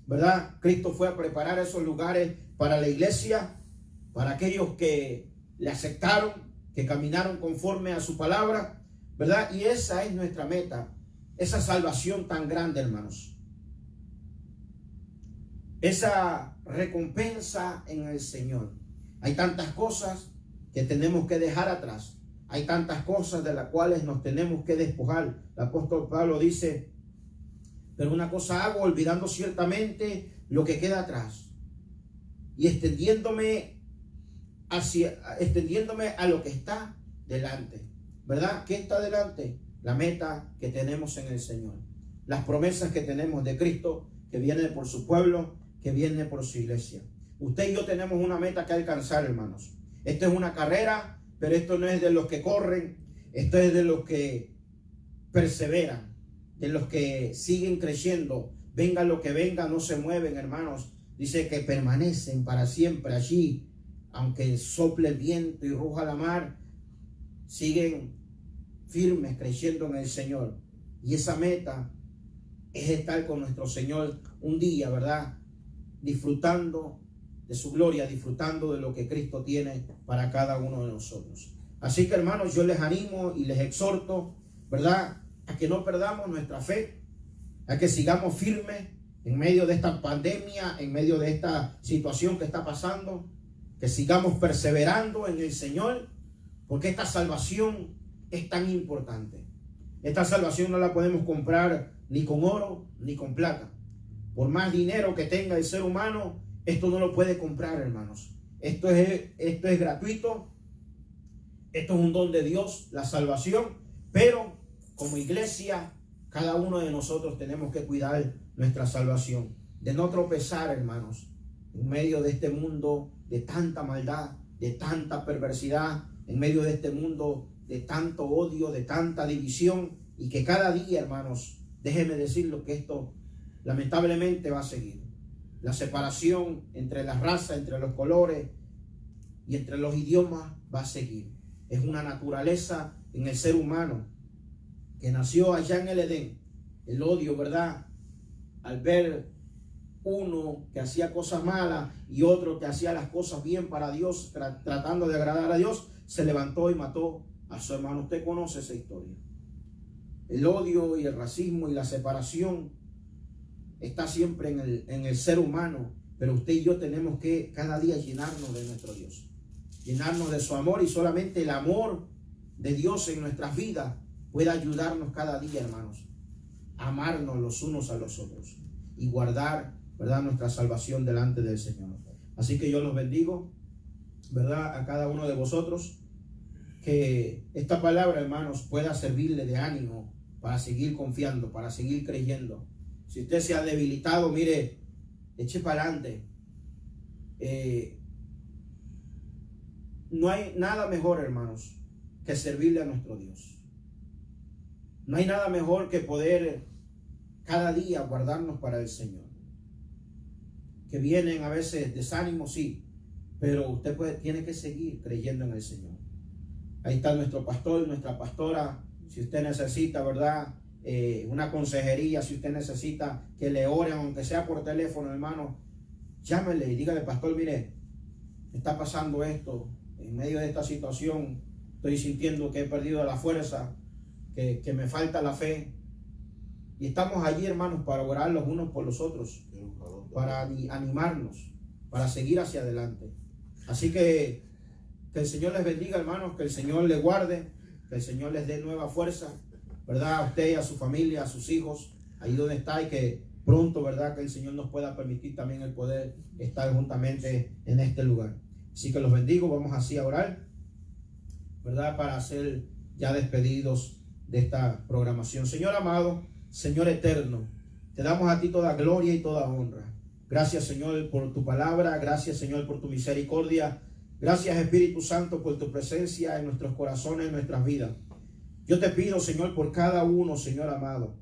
¿Verdad? Cristo fue a preparar esos lugares para la iglesia, para aquellos que le aceptaron, que caminaron conforme a su palabra, ¿verdad? Y esa es nuestra meta, esa salvación tan grande, hermanos. Esa recompensa en el Señor. Hay tantas cosas que tenemos que dejar atrás. Hay tantas cosas de las cuales nos tenemos que despojar. El apóstol Pablo dice: pero una cosa hago, olvidando ciertamente lo que queda atrás y extendiéndome a lo que está delante. ¿Verdad? ¿Qué está delante? La meta que tenemos en el Señor. Las promesas que tenemos de Cristo, que viene por su pueblo, que viene por su iglesia. Usted y yo tenemos una meta que alcanzar, hermanos. Esto es una carrera, pero esto no es de los que corren, esto es de los que perseveran, de los que siguen creciendo. Venga lo que venga, no se mueven, hermanos. Dice que permanecen para siempre allí, aunque sople el viento y ruja la mar, siguen firmes creciendo en el Señor. Y esa meta es estar con nuestro Señor un día, ¿verdad?, disfrutando de su gloria, disfrutando de lo que Cristo tiene para cada uno de nosotros. Así que, hermanos, yo les animo y les exhorto, ¿verdad?, a que no perdamos nuestra fe, a que sigamos firmes en medio de esta pandemia, en medio de esta situación que está pasando, que sigamos perseverando en el Señor, porque esta salvación es tan importante. Esta salvación no la podemos comprar ni con oro ni con plata. Por más dinero que tenga el ser humano, Esto no lo puede comprar, hermanos. Esto es gratuito. Esto es un don de Dios, la salvación. Pero como iglesia, cada uno de nosotros tenemos que cuidar nuestra salvación. De no tropezar, hermanos, en medio de este mundo de tanta maldad, de tanta perversidad, en medio de este mundo de tanto odio, de tanta división, y que cada día, hermanos, déjenme decirlo que esto lamentablemente va a seguir. La separación entre las razas, entre los colores y entre los idiomas va a seguir. Es una naturaleza en el ser humano que nació allá en el Edén. El odio, ¿verdad? Al ver uno que hacía cosas malas y otro que hacía las cosas bien para Dios, tratando de agradar a Dios, se levantó y mató a su hermano. Usted conoce esa historia. El odio y el racismo y la separación está siempre en el ser humano, pero usted y yo tenemos que cada día llenarnos de nuestro Dios, llenarnos de su amor, y solamente el amor de Dios en nuestras vidas puede ayudarnos cada día, hermanos, a amarnos los unos a los otros y guardar, ¿verdad?, nuestra salvación delante del Señor. Así que yo los bendigo, ¿verdad?, a cada uno de vosotros, que esta palabra, hermanos, pueda servirle de ánimo para seguir confiando, para seguir creyendo. Si usted se ha debilitado, mire, eche para adelante. No hay nada mejor, hermanos, que servirle a nuestro Dios. No hay nada mejor que poder cada día guardarnos para el Señor. Que vienen a veces desánimos, sí, pero usted tiene que seguir creyendo en el Señor. Ahí está nuestro pastor, nuestra pastora. Si usted necesita, ¿verdad?, una consejería, si usted necesita que le oren, aunque sea por teléfono, hermano, llámele y dígale: pastor, mire, está pasando esto, en medio de esta situación estoy sintiendo que he perdido la fuerza, que me falta la fe. Y estamos allí, hermanos, para orar los unos por los otros, para animarnos, para seguir hacia adelante. Así que el Señor les bendiga, hermanos, que el Señor les guarde, que el Señor les dé nueva fuerza, ¿verdad?, a usted, a su familia, a sus hijos, ahí donde está, y que pronto, ¿verdad?, que el Señor nos pueda permitir también el poder estar juntamente en este lugar. Así que los bendigo. Vamos así a orar, ¿verdad?, para ser ya despedidos de esta programación. Señor amado, Señor eterno, te damos a ti toda gloria y toda honra. Gracias, Señor, por tu palabra. Gracias, Señor, por tu misericordia. Gracias, Espíritu Santo, por tu presencia en nuestros corazones, en nuestras vidas. Yo te pido, Señor, por cada uno, Señor amado,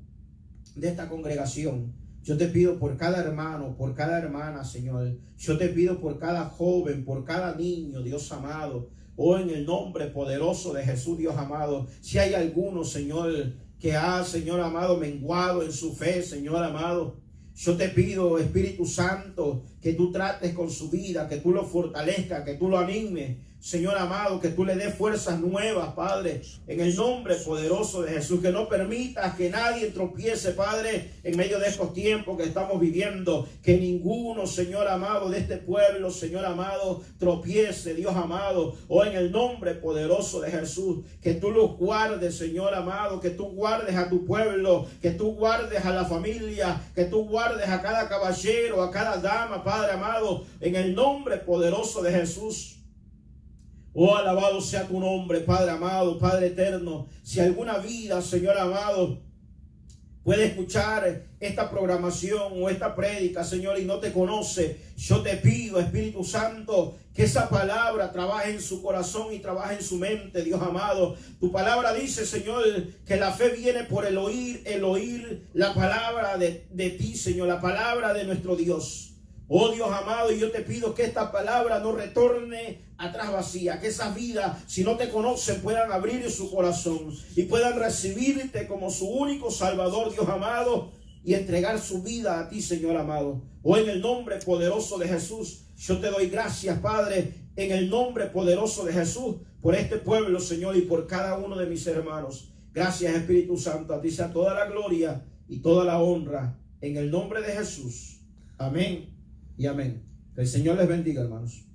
de esta congregación. Yo te pido por cada hermano, por cada hermana, Señor. Yo te pido por cada joven, por cada niño, Dios amado. Oh, en el nombre poderoso de Jesús, Dios amado. Si hay alguno, Señor, que ha, Señor amado, menguado en su fe, Señor amado, yo te pido, Espíritu Santo, que tú trates con su vida, que tú lo fortalezcas, que tú lo animes, Señor amado, que tú le des fuerzas nuevas, Padre, en el nombre poderoso de Jesús. Que no permitas que nadie tropiece, Padre, en medio de estos tiempos que estamos viviendo. Que ninguno, Señor amado, de este pueblo, Señor amado, tropiece, Dios amado. Oh, en el nombre poderoso de Jesús, que tú los guardes, Señor amado, que tú guardes a tu pueblo, que tú guardes a la familia, que tú guardes a cada caballero, a cada dama, Padre amado, en el nombre poderoso de Jesús. Oh, alabado sea tu nombre, Padre amado, Padre eterno. Si alguna vida, Señor amado, puede escuchar esta programación o esta prédica, Señor, y no te conoce, yo te pido, Espíritu Santo, que esa palabra trabaje en su corazón y trabaje en su mente, Dios amado. Tu palabra dice, Señor, que la fe viene por el oír la palabra de ti, Señor, la palabra de nuestro Dios. Oh Dios amado, y yo te pido que esta palabra no retorne atrás vacía, que esas vidas, si no te conocen, puedan abrir su corazón y puedan recibirte como su único Salvador, Dios amado, y entregar su vida a ti, Señor amado. Oh, en el nombre poderoso de Jesús, yo te doy gracias, Padre, en el nombre poderoso de Jesús, por este pueblo, Señor, y por cada uno de mis hermanos. Gracias, Espíritu Santo, a ti sea toda la gloria y toda la honra, en el nombre de Jesús. Amén y amén. Que el Señor les bendiga, hermanos.